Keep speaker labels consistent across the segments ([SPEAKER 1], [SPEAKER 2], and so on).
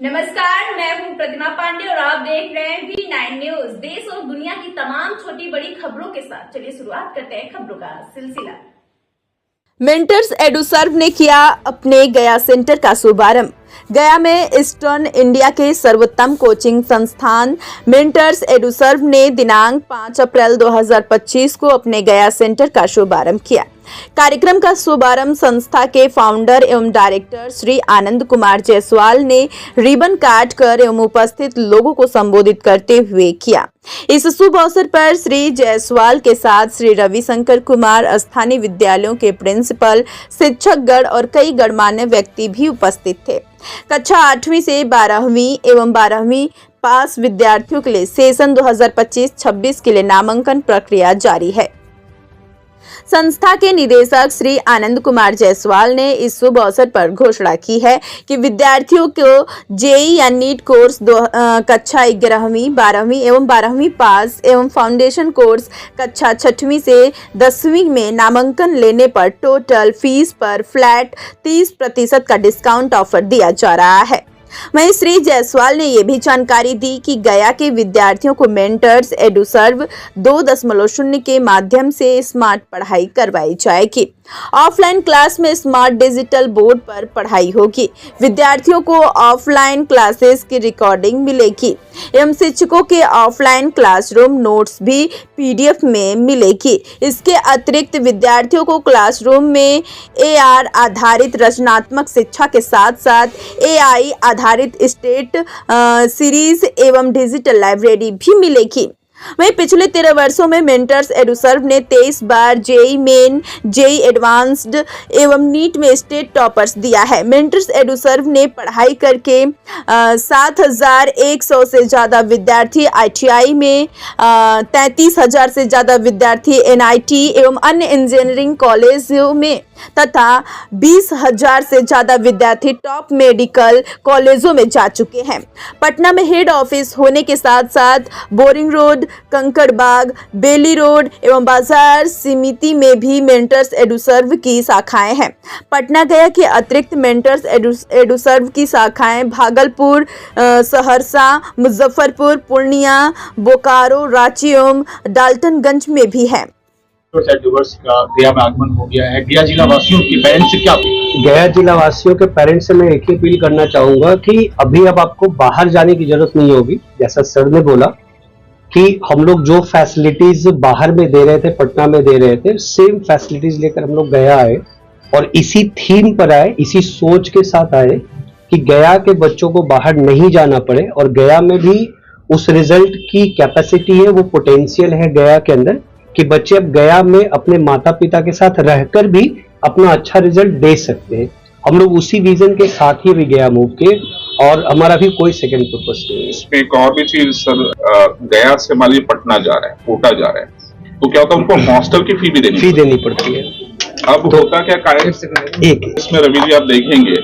[SPEAKER 1] नमस्कार, मैं हूं प्रतिमा पांडे और आप देख रहे हैं V9 न्यूज। देश और दुनिया की तमाम छोटी बड़ी खबरों के साथ चलिए शुरुआत करते हैं खबरों का सिलसिला।
[SPEAKER 2] मेंटर्स एडुसर्व ने किया अपने गया सेंटर का शुभारंभ। गया में ईस्टर्न इंडिया के सर्वोत्तम कोचिंग संस्थान मेंटर्स एडुसर्व ने दिनांक 5 अप्रैल 2025 को अपने गया सेंटर का शुभारंभ किया। कार्यक्रम का शुभारंभ संस्था के फाउंडर एवं डायरेक्टर श्री आनंद कुमार जायसवाल ने रिबन काट कर एवं उपस्थित लोगों को संबोधित करते हुए किया। इस शुभ अवसर पर श्री जायसवाल के साथ श्री रविशंकर कुमार, स्थानीय विद्यालयों के प्रिंसिपल, शिक्षकगण और कई गणमान्य व्यक्ति भी उपस्थित थे। कक्षा 8वीं से 12वीं एवं 12वीं पास विद्यार्थियों के लिए सेशन 2025-26 के लिए नामांकन प्रक्रिया जारी है। संस्था के निदेशक श्री आनंद कुमार जायसवाल ने इस शुभ अवसर पर घोषणा की है कि विद्यार्थियों को जेईई या नीट कोर्स कक्षा 11वीं, 12वीं एवं 12वीं पास एवं फाउंडेशन कोर्स कक्षा 6वीं से 10वीं में नामांकन लेने पर टोटल फीस पर फ्लैट 30% का डिस्काउंट ऑफर दिया जा रहा है। वहीं श्री जायसवाल ने यह भी जानकारी दी कि गया के विद्यार्थियों को मेंटर्स एडुसर्व 2.0 के माध्यम से स्मार्ट पढ़ाई करवाई जाएगी। ऑफलाइन क्लास में स्मार्ट डिजिटल बोर्ड पर पढ़ाई होगी। विद्यार्थियों को ऑफलाइन क्लासेस की रिकॉर्डिंग मिलेगी एवं शिक्षकों के ऑफलाइन क्लासरूम नोट्स भी पीडीएफ में मिलेगी। इसके अतिरिक्त विद्यार्थियों को क्लासरूम में एआर आधारित रचनात्मक शिक्षा के साथ साथ एआई आधारित स्टेट सीरीज एवं डिजिटल लाइब्रेरी भी मिलेगी। वहीं पिछले 13 वर्षों में मेंटर्स एडुसर्व ने 23 बार जेईई मेन, जेईई एडवांस्ड एवं नीट में स्टेट टॉपर्स दिया है। मेंटर्स एडुसर्व ने पढ़ाई करके 7,100 से ज्यादा विद्यार्थी आईटीआई में, 33,000 से ज्यादा विद्यार्थी एनआईटी एवं अन्य इंजीनियरिंग कॉलेजों में तथा 20,000 से ज्यादा विद्यार्थी टॉप मेडिकल कॉलेजों में जा चुके हैं। पटना में हेड ऑफिस होने के साथ साथ बोरिंग रोड, कंकड़बाग, बेली रोड एवं बाजार समिति में भी मेंटर्स एडुसर्व की शाखाएं हैं। पटना गया के अतिरिक्त मेंटर्स एडुसर्व की शाखाएं भागलपुर, सहरसा, मुजफ्फरपुर, पूर्णिया, बोकारो, रांची एवं डाल्टनगंज में भी है।
[SPEAKER 3] का गया में आगमन हो गया है। गया जिला वासियों की पेरेंट्स से क्या
[SPEAKER 4] गया जिला वासियों के पेरेंट्स से मैं एक ही अपील करना चाहूंगा कि अभी अब आपको बाहर जाने की जरूरत नहीं होगी। जैसा सर ने बोला कि हम लोग जो फैसिलिटीज बाहर में दे रहे थे, पटना में दे रहे थे, सेम फैसिलिटीज लेकर हम लोग गया आए और इसी थीम पर आए, इसी सोच के साथ आए कि गया के बच्चों को बाहर नहीं जाना पड़े और गया में भी उस रिजल्ट की कैपेसिटी है, वो पोटेंशियल है गया के अंदर कि बच्चे अब गया में अपने माता पिता के साथ रहकर भी अपना अच्छा रिजल्ट दे सकते हैं। हम लोग उसी विजन के साथ ही भी गया मूव के और हमारा भी कोई सेकंड पर्पस नहीं है।
[SPEAKER 3] इसमें एक और भी चीज सर, गया से मान लीजिए पटना जा रहे हैं, कोटा जा रहे हैं, तो क्या होता है उनको हॉस्टल की फी देनी
[SPEAKER 4] पड़ती है।
[SPEAKER 3] अब तो होता क्या एक इसमें रवि जी आप देखेंगे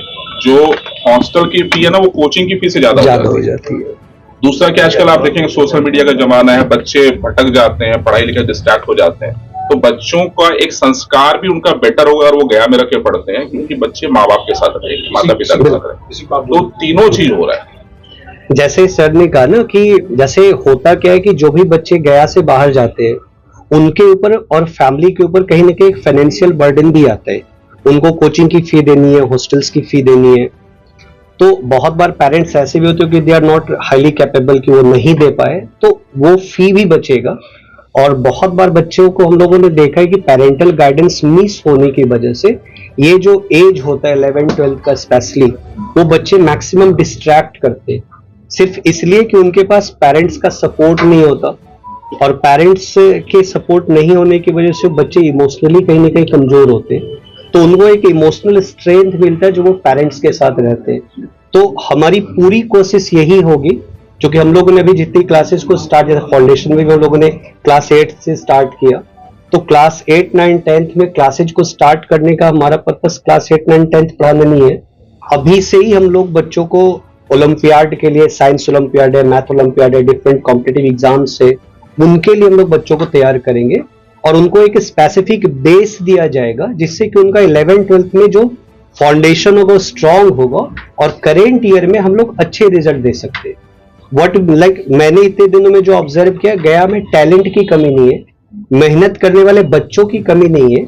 [SPEAKER 3] जो हॉस्टल की फी है ना, वो कोचिंग की फी से ज्यादा हो जाती है। दूसरा क्या आजकल आप देखेंगे सोशल मीडिया का जमाना है, बच्चे भटक जाते हैं, पढ़ाई लिखाई डिस्ट्रैक्ट हो जाते हैं, तो बच्चों का एक संस्कार भी उनका बेटर होगा और वो गया में रखे पढ़ते हैं क्योंकि बच्चे माँ बाप के साथ रहेंगे, माता पिता के साथ रहेंगे। तो तीनों चीज हो रहा है।
[SPEAKER 4] जैसे सर ने कहा ना कि जैसे होता क्या है कि जो भी बच्चे गया से बाहर जाते हैं उनके ऊपर और फैमिली के ऊपर कहीं ना कहीं फाइनेंशियल बर्डन भी आता है। उनको कोचिंग की फी देनी है, हॉस्टल्स की फी देनी है। तो बहुत बार पेरेंट्स ऐसे भी होते हैं कि they are not highly capable कि वो नहीं दे पाए, तो वो फी भी बचेगा। और बहुत बार बच्चों को हम लोगों ने देखा है कि पेरेंटल गाइडेंस मिस होने की वजह से ये जो एज होता है 11-12 का स्पेशली, वो बच्चे मैक्सिमम डिस्ट्रैक्ट करते हैं सिर्फ इसलिए कि उनके पास पेरेंट्स का सपोर्ट नहीं होता और पेरेंट्स के सपोर्ट नहीं होने की वजह से बच्चे इमोशनली कहीं ना कहीं कमजोर होते हैं। तो उनको एक इमोशनल स्ट्रेंथ मिलता है जो वो पेरेंट्स के साथ रहते हैं। तो हमारी पूरी कोशिश यही होगी, क्योंकि हम लोगों ने अभी जितनी क्लासेस को स्टार्ट किया, फाउंडेशन में भी हम लोगों ने क्लास 8 से स्टार्ट किया, तो क्लास 8, 9, 10th में क्लासेज को स्टार्ट करने का हमारा पर्पस क्लास 8, 9, 10th पढ़ाना नहीं है। अभी से ही हम लोग बच्चों को ओलंपियाड के लिए, साइंस ओलंपियाड है, मैथ ओलंपियाड है, डिफरेंट कॉम्पिटिटिव एग्जाम्स है, उनके लिए हम लोग बच्चों को तैयार करेंगे और उनको एक स्पेसिफिक बेस दिया जाएगा जिससे कि उनका 11th-12th में जो फाउंडेशन होगा स्ट्रांग होगा और करेंट ईयर में हम लोग अच्छे रिजल्ट दे सकते हैं। व्हाट लाइक मैंने इतने दिनों में जो ऑब्जर्व किया, गया में टैलेंट की कमी नहीं है, मेहनत करने वाले बच्चों की कमी नहीं है,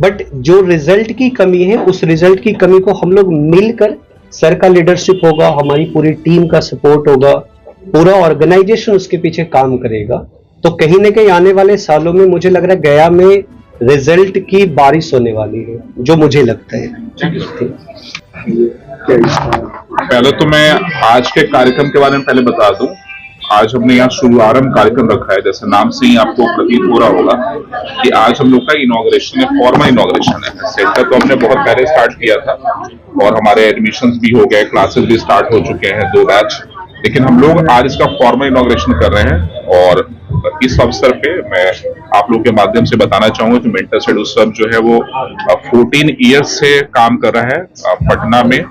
[SPEAKER 4] बट जो रिजल्ट की कमी है उस रिजल्ट की कमी को हम लोग मिलकर, सर का लीडरशिप होगा, हमारी पूरी टीम का सपोर्ट होगा, पूरा ऑर्गेनाइजेशन उसके पीछे काम करेगा, तो कहीं ना कहीं आने वाले सालों में मुझे लग रहा है गया में रिजल्ट की बारिश होने वाली है, जो मुझे लगता है।
[SPEAKER 3] पहले तो मैं आज के कार्यक्रम के बारे में पहले बता दूं। आज हमने यहाँ शुभारंभ कार्यक्रम रखा है, जैसे नाम से ही आपको प्रतीत हो रहा होगा कि आज हम लोग का इनॉग्रेशन है, फॉर्मल इनॉग्रेशन है। सेंटर तो हमने बहुत पहले स्टार्ट किया था और हमारे एडमिशंस भी हो गए, क्लासेस भी स्टार्ट हो चुके हैं 2 बैच, लेकिन हम लोग आज इसका फॉर्मल इनॉग्रेशन कर रहे हैं। और इस अवसर पे मैं आप लोग के माध्यम से बताना चाहूंगा कि मेंटर्स एडुसर्व जो है वो 14 ईयर्स से काम कर रहा है पटना में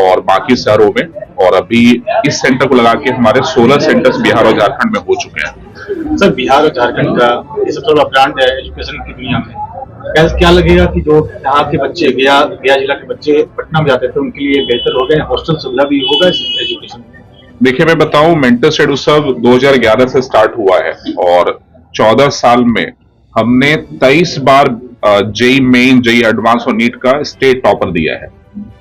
[SPEAKER 3] और बाकी शहरों में, और अभी इस सेंटर को लगा के हमारे 16 सेंटर्स बिहार और झारखंड में हो चुके हैं।
[SPEAKER 5] सर, बिहार और झारखंड का ये सबसे बड़ा ब्रांड है एजुकेशन की दुनिया में। क्या लगेगा कि जो यहाँ के बच्चे गया जिला के बच्चे पटना में जाते थे उनके लिए बेहतर हो गए, हॉस्टल सुविधा भी होगा इस एजुकेशन में?
[SPEAKER 3] देखिए, मैं बताऊं, मेंटर्स एडुसर्व 2011 से स्टार्ट हुआ है और 14 साल में हमने 23 बार जेई मेन, जेई एडवांस और नीट का स्टेट टॉपर दिया है।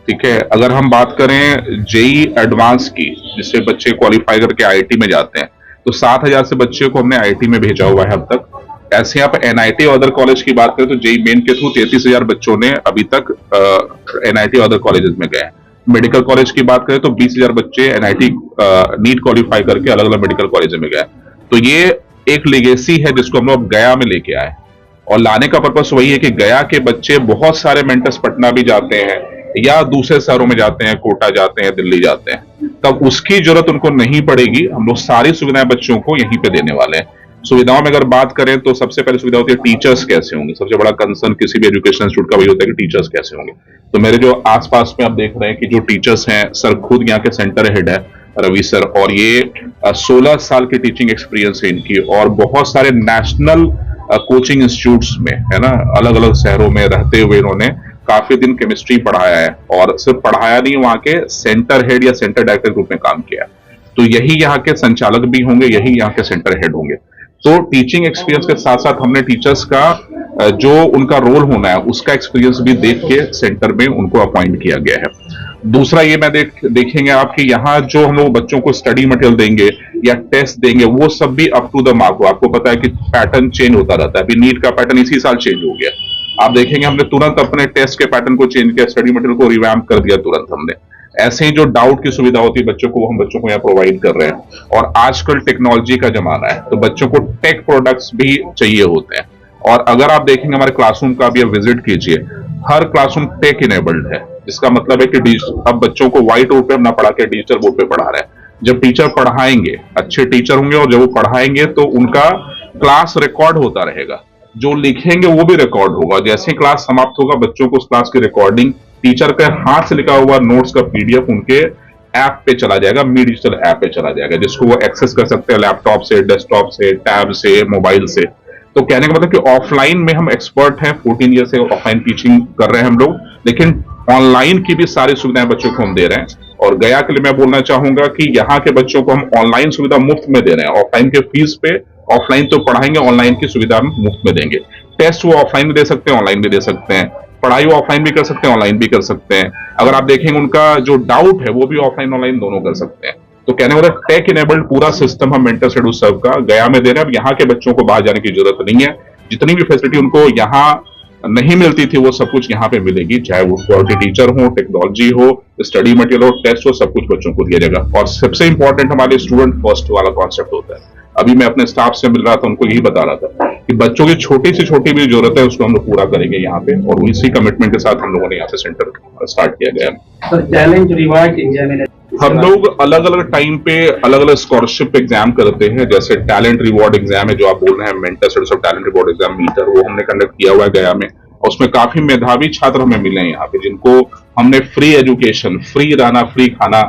[SPEAKER 3] ठीक है, अगर हम बात करें जेई एडवांस की, जिससे बच्चे क्वालिफाई करके आईआईटी में जाते हैं, तो 7000 से बच्चे को हमने आईआईटी में भेजा हुआ है अब तक। ऐसे यहाँ पे एनआईटी और अदर कॉलेज की बात करें तो जेई मेन के थ्रू 33,000 बच्चों ने अभी तक एनआईटी और अदर कॉलेजेस में गए। मेडिकल कॉलेज की बात करें तो 20,000 बच्चे एनआईटी नीट क्वालिफाई करके अलग अलग मेडिकल कॉलेज में गए। तो ये एक लेगेसी है जिसको हम लोग गया में लेके आए, और लाने का पर्पस वही है कि गया के बच्चे, बहुत सारे मेंटर्स पटना भी जाते हैं या दूसरे शहरों में जाते हैं, कोटा जाते हैं, दिल्ली जाते हैं, तब उसकी जरूरत उनको नहीं पड़ेगी। हम लोग सारी सुविधाएं बच्चों को यहीं पे देने वाले हैं। सुविधाओं में अगर बात करें तो सबसे पहले सुविधा होती है टीचर्स कैसे होंगे। सबसे बड़ा कंसर्न किसी भी एजुकेशन इंस्टीट्यूट का वही होता है कि टीचर्स कैसे होंगे। तो मेरे जो आसपास में आप देख रहे हैं कि जो टीचर्स हैं, सर खुद यहाँ के सेंटर हेड है रवि सर, और ये 16 साल की टीचिंग एक्सपीरियंस है इनकी, और बहुत सारे नेशनल कोचिंग इंस्टीट्यूट्स में, है ना, अलग अलग शहरों में रहते हुए इन्होंने काफी दिन केमिस्ट्री पढ़ाया है, और सिर्फ पढ़ाया नहीं, वहां के सेंटर हेड या सेंटर डायरेक्टर ग्रुप में काम किया। तो यही यहाँ के संचालक भी होंगे, यही यहाँ के सेंटर हेड होंगे। तो टीचिंग एक्सपीरियंस के साथ साथ हमने टीचर्स का जो उनका रोल होना है उसका एक्सपीरियंस भी देख के सेंटर में उनको अपॉइंट किया गया है। दूसरा ये मैं देखेंगे आप कि यहाँ जो हम लोग बच्चों को स्टडी मटेरियल देंगे या टेस्ट देंगे, वो सब भी अप टू द मार्क हो। आपको पता है कि पैटर्न चेंज होता रहता है, अभी नीट का पैटर्न इसी साल चेंज हो गया। आप देखेंगे हमने तुरंत अपने टेस्ट के पैटर्न को चेंज किया, स्टडी मटेरियल को रिवैम्प कर दिया तुरंत हमने। ऐसे ही जो डाउट की सुविधा होती है बच्चों को, वो हम बच्चों को यहाँ प्रोवाइड कर रहे हैं। और आजकल टेक्नोलॉजी का जमाना है, तो बच्चों को टेक प्रोडक्ट्स भी चाहिए होते हैं। और अगर आप देखेंगे हमारे क्लासरूम का भी विजिट कीजिए, हर क्लासरूम टेक इनेबल्ड है। इसका मतलब है कि अब बच्चों को व्हाइट बोर्ड पे ना पढ़ा के डिजिटल बोर्ड पे पढ़ा रहे हैं। जब टीचर पढ़ाएंगे, अच्छे टीचर होंगे, और जब वो पढ़ाएंगे तो उनका क्लास रिकॉर्ड होता रहेगा, जो लिखेंगे वो भी रिकॉर्ड होगा। जैसे क्लास समाप्त होगा, बच्चों को उस क्लास की रिकॉर्डिंग, टीचर के हाथ से लिखा हुआ नोट्स का पीडीएफ उनके ऐप पे चला जाएगा, मी डिजिटल ऐप पे चला जाएगा, जिसको वो एक्सेस कर सकते हैं लैपटॉप से, डेस्कटॉप से, टैब से, मोबाइल से। तो कहने का मतलब कि ऑफलाइन में हम एक्सपर्ट हैं, 14 ईयर से ऑफलाइन टीचिंग कर रहे हैं हम लोग, लेकिन ऑनलाइन की भी सारी सुविधाएं बच्चों को हम दे रहे हैं। और गया के लिए मैं बोलना चाहूंगा कि यहाँ के बच्चों को हम ऑनलाइन सुविधा मुफ्त में दे रहे हैं। ऑफलाइन के फीस पे, ऑफलाइन तो पढ़ाएंगे, ऑनलाइन की सुविधा हम मुफ्त में देंगे। टेस्ट वो ऑफलाइन भी दे सकते हैं, ऑनलाइन भी दे सकते हैं, पढ़ाई वो ऑफलाइन भी कर सकते हैं, ऑनलाइन भी कर सकते हैं। अगर आप देखेंगे उनका जो डाउट है वो भी ऑफलाइन ऑनलाइन दोनों कर सकते हैं। तो कहने वाला टेक इनेबल्ड पूरा सिस्टम हम मेंटर्स एडुसर्व का गया में दे रहे हैं। अब यहाँ के बच्चों को बाहर जाने की जरूरत नहीं है, जितनी भी फैसिलिटी उनको यहाँ नहीं मिलती थी वो सब कुछ यहाँ पे मिलेगी, चाहे वो क्वालिटी टीचर हो, टेक्नोलॉजी हो, स्टडी मटेरियल हो, टेस्ट हो, सब कुछ बच्चों को दिया जाएगा। और सबसे इंपॉर्टेंट हमारे स्टूडेंट फर्स्ट वाला कॉन्सेप्ट होता है। अभी मैं अपने स्टाफ से मिल रहा था, उनको यही बता रहा था कि बच्चों की छोटी से छोटी भी जरूरत है उसको हम लोग पूरा करेंगे यहाँ पे, और इसी कमिटमेंट के साथ हम लोगों ने यहाँ पे सेंटर स्टार्ट किया गया।
[SPEAKER 5] टैलेंट रिवार्ड एग्जामिनेशन
[SPEAKER 3] हम लोग अलग अलग टाइम पे अलग अलग स्कॉलरशिप एग्जाम करते हैं। जैसे टैलेंट रिवॉर्ड एग्जाम है जो आप बोल रहे हैं, mentors Eduserve talent reward exam meter, वो हमने कंडक्ट किया हुआ है गया में। और उसमें काफी मेधावी छात्र हमें मिले हैं यहाँ पे, जिनको हमने फ्री एजुकेशन, फ्री रहना, फ्री खाना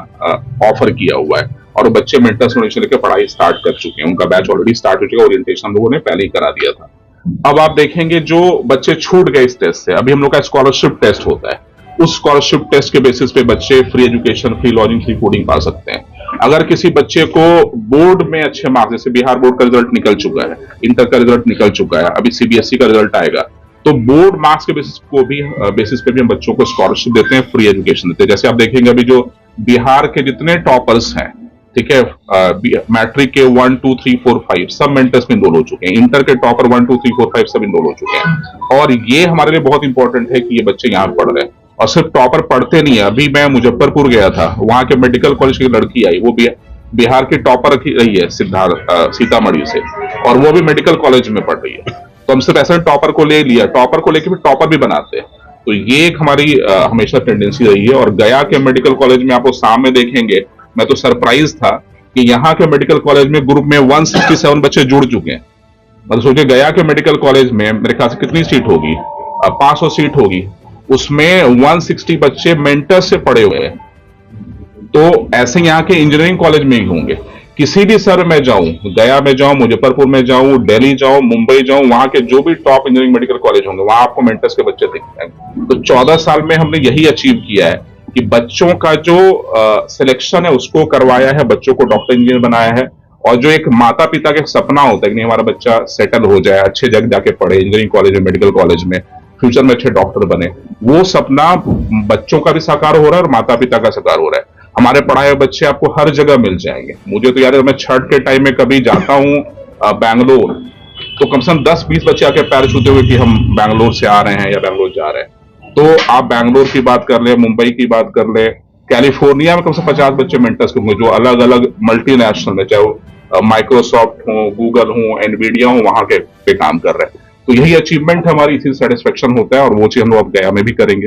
[SPEAKER 3] ऑफर किया हुआ है, और वो बच्चे मेंटर्स से लेकर पढ़ाई स्टार्ट कर चुके हैं। उनका बैच ऑलरेडी स्टार्ट हो चुका है, ओरिएंटेशन हम लोगों ने पहले ही करा दिया था। अब आप देखेंगे जो बच्चे छूट गए इस टेस्ट से, अभी हम लोग का स्कॉलरशिप टेस्ट होता है। उस स्कॉलरशिप टेस्ट के बेसिस पे बच्चे free education, free lodging, free fooding पा सकते हैं। अगर किसी बच्चे को बोर्ड में अच्छे मार्क्स, जैसे बिहार बोर्ड का रिजल्ट निकल चुका है, इंटर का रिजल्ट निकल चुका है, अभी सीबीएसई का रिजल्ट आएगा, तो बोर्ड मार्क्स के बेसिस पे भी हम बच्चों को स्कॉलरशिप देते हैं, फ्री एजुकेशन देते हैं। जैसे आप देखेंगे अभी जो बिहार के जितने टॉपर्स हैं, ठीक है, मैट्रिक के 1, 2, 3, 4, 5 सब मेंटर्स में इनरोल हो चुके हैं। इंटर के टॉपर 1, 2, 3, 4, 5 सब इनरोल हो चुके हैं। और ये हमारे लिए बहुत इंपॉर्टेंट है कि ये बच्चे यहाँ पढ़ रहे हैं। और सिर्फ टॉपर पढ़ते नहीं है। अभी मैं मुजफ्फरपुर गया था, वहां के मेडिकल कॉलेज की लड़की आई, वो बिहार की टॉपर रही है सीतामढ़ी से, और वो भी मेडिकल कॉलेज में पढ़ रही है। तो हम सिर्फ ऐसा टॉपर को ले लिया, टॉपर को लेके भी टॉपर भी बनाते हैं। तो ये एक हमारी हमेशा टेंडेंसी रही है। और गया के मेडिकल कॉलेज में आपको सामने देखेंगे, मैं तो सरप्राइज था कि यहाँ के मेडिकल कॉलेज में ग्रुप में 167 बच्चे जुड़ चुके हैं। मतलब सोचिए, गया के मेडिकल कॉलेज में मेरे ख्याल से कितनी सीट होगी, 500 सीट होगी, उसमें 160 बच्चे मेंटर से पढ़े हुए हैं। तो ऐसे यहाँ के इंजीनियरिंग कॉलेज में ही होंगे। किसी भी शहर में जाऊं, गया में जाऊं, मुजफ्फरपुर में जाऊं, दिल्ली जाऊं, मुंबई जाऊं, वहां के जो भी टॉप इंजीनियरिंग मेडिकल कॉलेज होंगे, वहां आपको मेंटर्स के बच्चे दिख जाएंगे। तो 14 साल में हमने यही अचीव किया है कि बच्चों का जो सिलेक्शन है उसको करवाया है, बच्चों को डॉक्टर इंजीनियर बनाया है। और जो एक माता पिता का सपना होता है कि नहीं हमारा बच्चा सेटल हो जाए, अच्छे जगह जाके पढ़े, इंजीनियरिंग कॉलेज में, मेडिकल कॉलेज में, फ्यूचर में अच्छे डॉक्टर बने, वो सपना बच्चों का भी साकार हो रहा है और माता पिता का साकार हो रहा है। हमारे पढ़ाए हुए बच्चे आपको हर जगह मिल जाएंगे। मुझे तो याद है, मैं छठ के टाइम में कभी जाता हूँ बैंगलोर, तो कम से कम 10-20 बच्चे आके पैर छूते हुए कि हम बैंगलोर से आ रहे हैं या बैंगलोर जा रहे हैं। तो आप बैंगलोर की बात कर ले, मुंबई की बात कर ले, कैलिफोर्निया में कम से 50 बच्चे मेंटर्स होंगे जो अलग अलग मल्टीनेशनल में, चाहे वो माइक्रोसॉफ्ट हो, गूगल हो, एनवीडिया हो, वहां के पे काम कर रहे हैं। तो यही अचीवमेंट हमारी, इसी सेटिस्फेक्शन होता है, और वो चीज हम लोग अब गया में भी करेंगे।